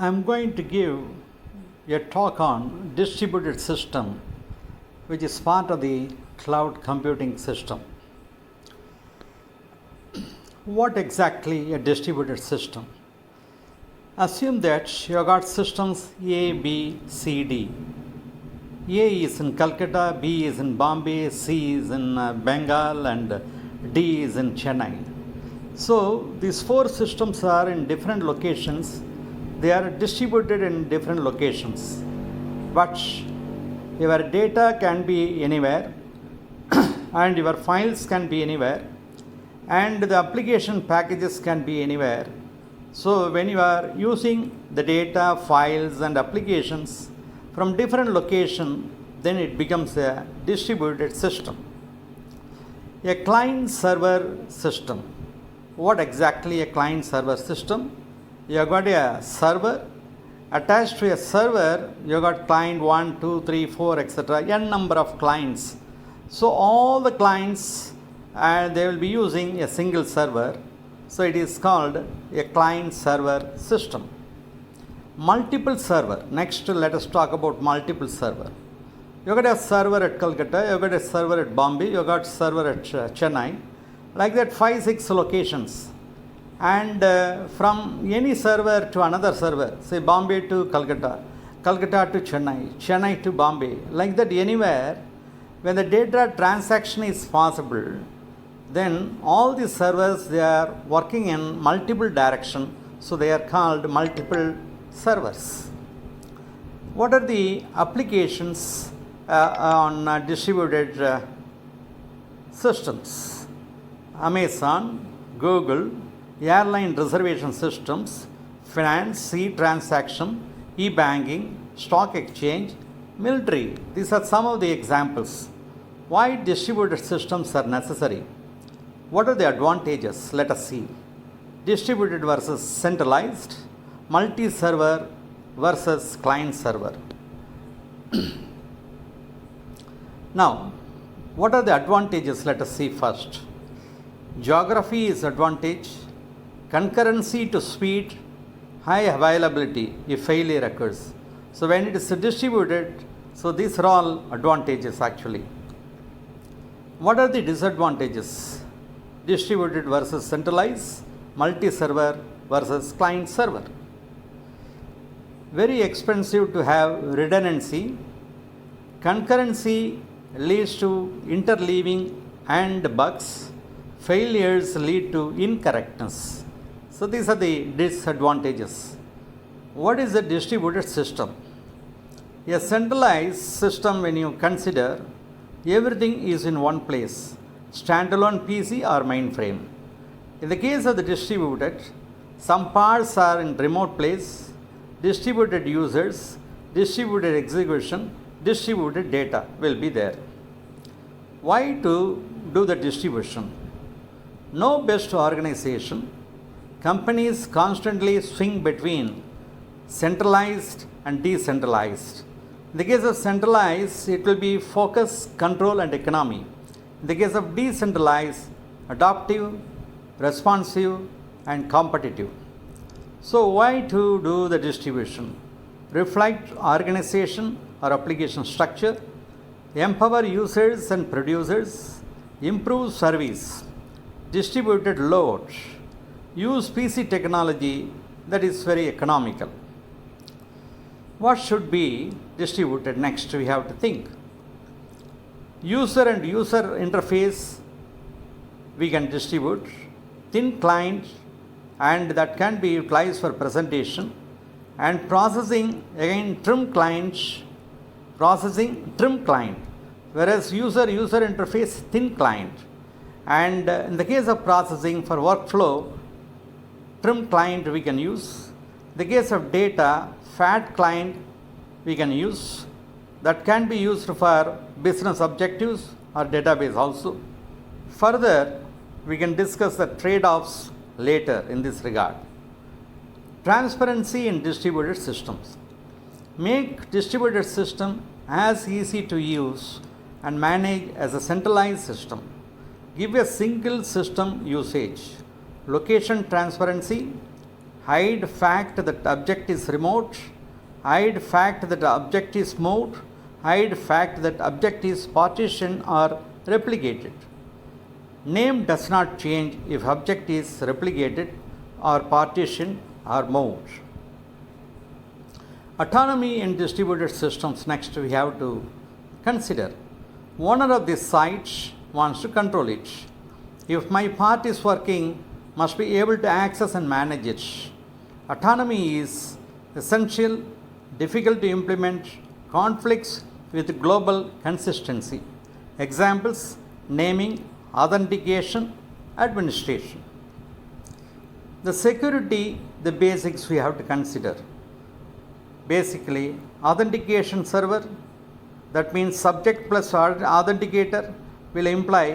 I'm going to give a talk on distributed system, which is part of the cloud computing system. What exactly a distributed system? Assume that you got systems A, B, C, D. A is in Calcutta, B is in Bombay, C is in Bengal, and D is in Chennai. So these four systems are in different locations. They are distributed in different locations, but your data can be anywhere and your files can be anywhere and the application packages can be anywhere. So when you are using the data, files and applications from different location, then it becomes a distributed system. A client server system. What exactly a client server system? You have got a server. Attached to a server, you have got client 1, 2, 3, 4, etc. N number of clients. So all the clients, they will be using a single server. So it is called a client server system. Multiple server. Next, let us talk about multiple server. You got a server at Calcutta, you got a server at Bombay, you got server at Chennai. Like that, 5, 6 locations. And from any server to another server, say Bombay to Calcutta, Calcutta to Chennai, Chennai to Bombay, like that anywhere, when the data transaction is possible, then all these servers, they are working in multiple direction, so they are called multiple servers. What are the applications on distributed systems? Amazon, Google, airline reservation systems, finance, e-transaction, e-banking, stock exchange, military. These are some of the examples. Why distributed systems are necessary? What are the advantages? Let us see. Distributed versus centralized, multi-server versus client server. Now, what are the advantages? Let us see first. Geography is advantage. Concurrency to speed, high availability if failure occurs. So when it is distributed, so these are all advantages actually. What are the disadvantages? Distributed versus centralized, multi-server versus client server. Very expensive to have redundancy. Concurrency leads to interleaving and bugs. Failures lead to incorrectness. So these are the disadvantages. What is a distributed system? A centralized system, when you consider everything is in one place, standalone PC or mainframe. In the case of the distributed, some parts are in remote place, distributed users, distributed execution, distributed data will be there. Why to do the distribution? No best organization. Companies constantly swing between centralized and decentralized. In the case of centralized, it will be focus, control and economy. In the case of decentralized, adaptive, responsive and competitive. So why to do the distribution? Reflect organization or application structure, empower users and producers, improve service, distributed load, use PC technology that is very economical. What should be distributed? Next, we have to think. User and user interface we can distribute, thin client, and that can be utilized for presentation, and processing, again trim client, whereas user interface thin client. And in the case of processing for workflow, trim client we can use. In the case of data, fat client we can use. That can be used for business objectives or database also. Further, we can discuss the trade-offs later in this regard. Transparency in distributed systems. Make distributed system as easy to use and manage as a centralized system. Give a single system usage. Location transparency, hide fact that object is remote, hide fact that object is moved, hide fact that object is partitioned or replicated. Name does not change if object is replicated or partitioned or moved. Autonomy in distributed systems. Next we have to consider. Owner of this site wants to control it. If my part is working, must be able to access and manage it. Autonomy is essential, difficult to implement, conflicts with global consistency. Examples: naming, authentication, administration. The security, the basics we have to consider. Basically, authentication server, that means subject plus authenticator will imply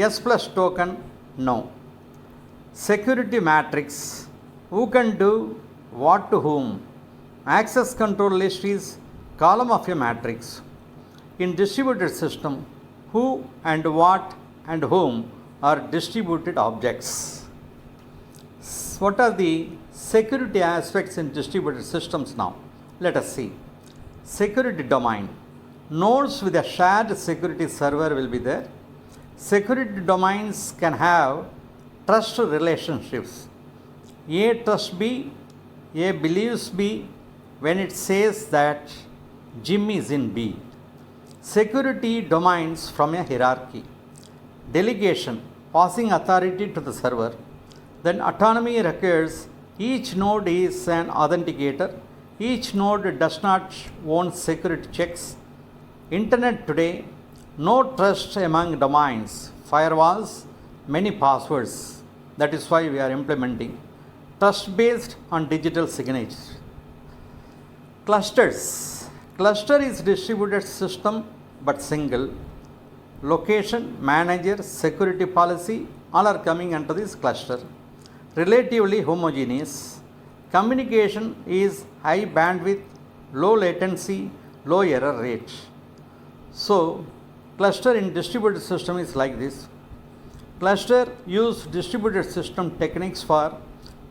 yes plus token no. Security matrix, who can do what to whom. Access control list is column of a matrix. In distributed system, who and what and whom are distributed objects. What are the security aspects in distributed systems now? Let us see. Security domain. Nodes with a shared security server will be there. Security domains can have trust relationships. A trusts B, A believes B when it says that Jim is in B. Security domains from a hierarchy. Delegation, passing authority to the server. Then autonomy requires each node is an authenticator. Each node does not own security checks. Internet today, no trust among domains, firewalls, many passwords. That is why we are implementing trust based on digital signatures. Clusters. Cluster is distributed system but single. Location, manager, security policy, all are coming under this cluster. Relatively homogeneous. Communication is high bandwidth, low latency, low error rate. So, cluster in distributed system is like this. Cluster use distributed system techniques for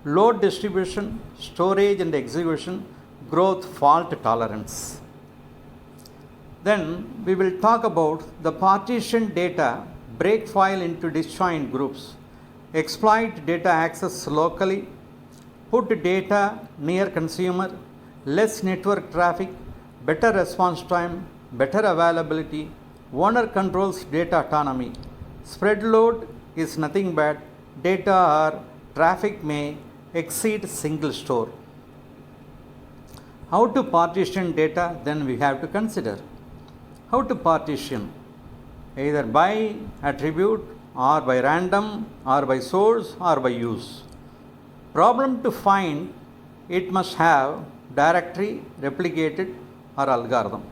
load distribution, storage and execution, growth, fault tolerance. Then we will talk about the partition data, break file into disjoint groups, exploit data access locally, put data near consumer, less network traffic, better response time, better availability, owner controls data autonomy. Spread load is nothing but data or traffic may exceed single store. How to partition data? Then we have to consider. How to partition? Either by attribute or by random or by source or by use. Problem to find, it must have directory, replicated or algorithm.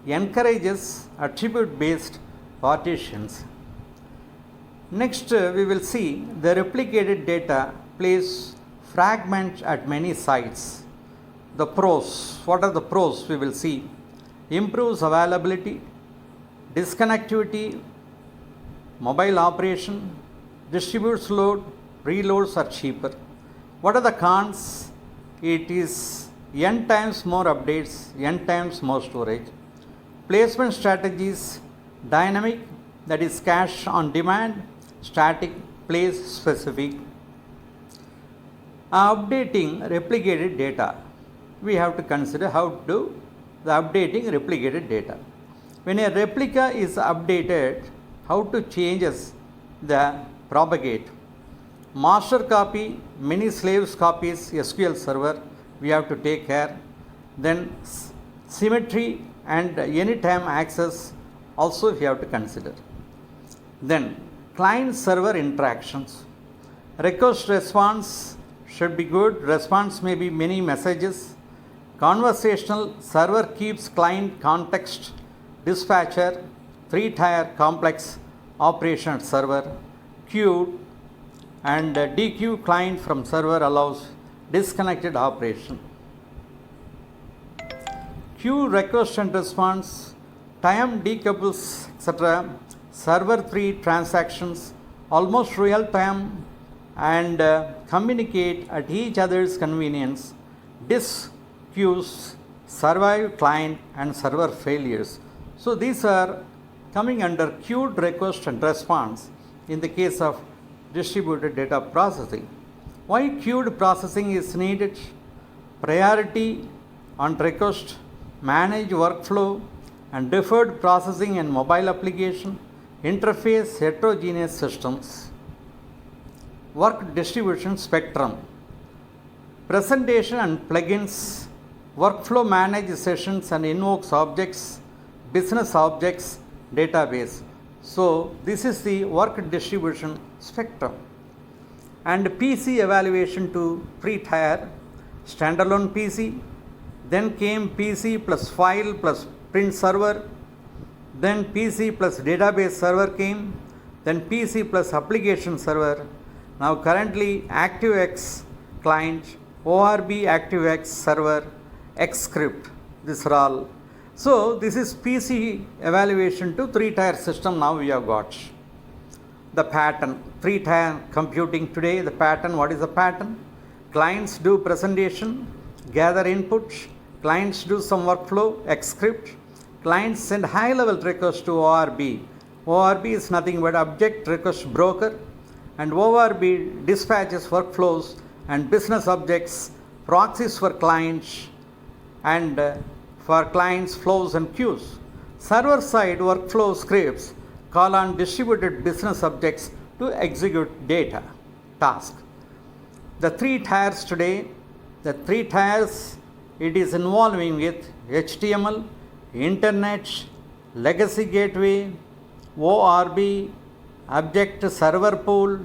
Encourages attribute based partitions. Next we will see the replicated data place fragments at many sites. The pros. What are the pros? We will see. Improves availability, disconnectivity, mobile operation, distributes load, reloads are cheaper. What are the cons? It is n times more updates, n times more storage. Placement strategies, dynamic, that is cache on demand, static, place specific. Updating replicated data. We have to consider how to do the updating replicated data. When a replica is updated, how to changes the propagate. Master copy, many slaves copies, SQL server, we have to take care. Then symmetry and anytime access also we have to consider. Then client server interactions. Request response should be good. Response may be many messages. Conversational, server keeps client context. Dispatcher, 3-tier complex operation server. Queued and DQ client from server allows disconnected operation. Queue request and response, time decouples, etc. Server 3 transactions, almost real time and communicate at each other's convenience. Disk queues survive client and server failures. So these are coming under queued request and response in the case of distributed data processing. Why queued processing is needed? Priority on request, manage workflow, and deferred processing in mobile application, interface heterogeneous systems. Work distribution spectrum, presentation and plugins, workflow manage sessions and invokes objects, business objects, database. So this is the work distribution spectrum. And PC evaluation to pre-tier, standalone PC, then came PC plus file plus print server, then PC plus database server came, then PC plus application server. Now currently ActiveX client, ORB ActiveX server, Xscript, these are all. So this is PC evaluation to 3-tier system now we have got. The pattern, 3-tier computing today, the pattern, what is the pattern? Clients do presentation, gather inputs, clients do some workflow, Xscript, clients send high-level requests to ORB. ORB is nothing but object request broker, and ORB dispatches workflows and business objects, proxies for clients, and for clients flows and queues. Server side workflow scripts call on distributed business objects to execute data task. The 3 tiers today, the 3 tiers, it is involving with HTML, internet, legacy gateway, ORB, object server pool,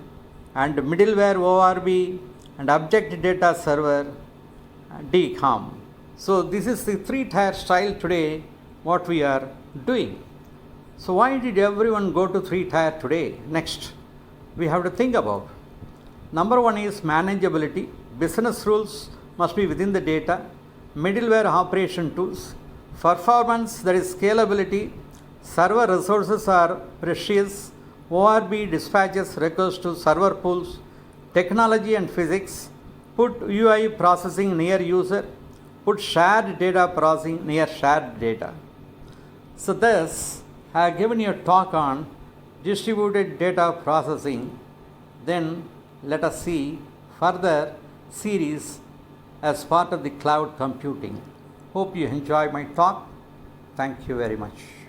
and middleware ORB, and object data server, DCOM. So this is the 3-tier style today what we are doing. So why did everyone go to 3-tier today? Next, we have to think about. Number 1 is manageability. Business rules must be within the data. Middleware operation tools. Performance, that is scalability. Server resources are precious. ORB dispatches requests to server pools. Technology and physics. Put UI processing near user. Put shared data processing near shared data. So this, I have given you a talk on distributed data processing. Then let us see further series as part of the cloud computing. Hope you enjoy my talk. Thank you very much.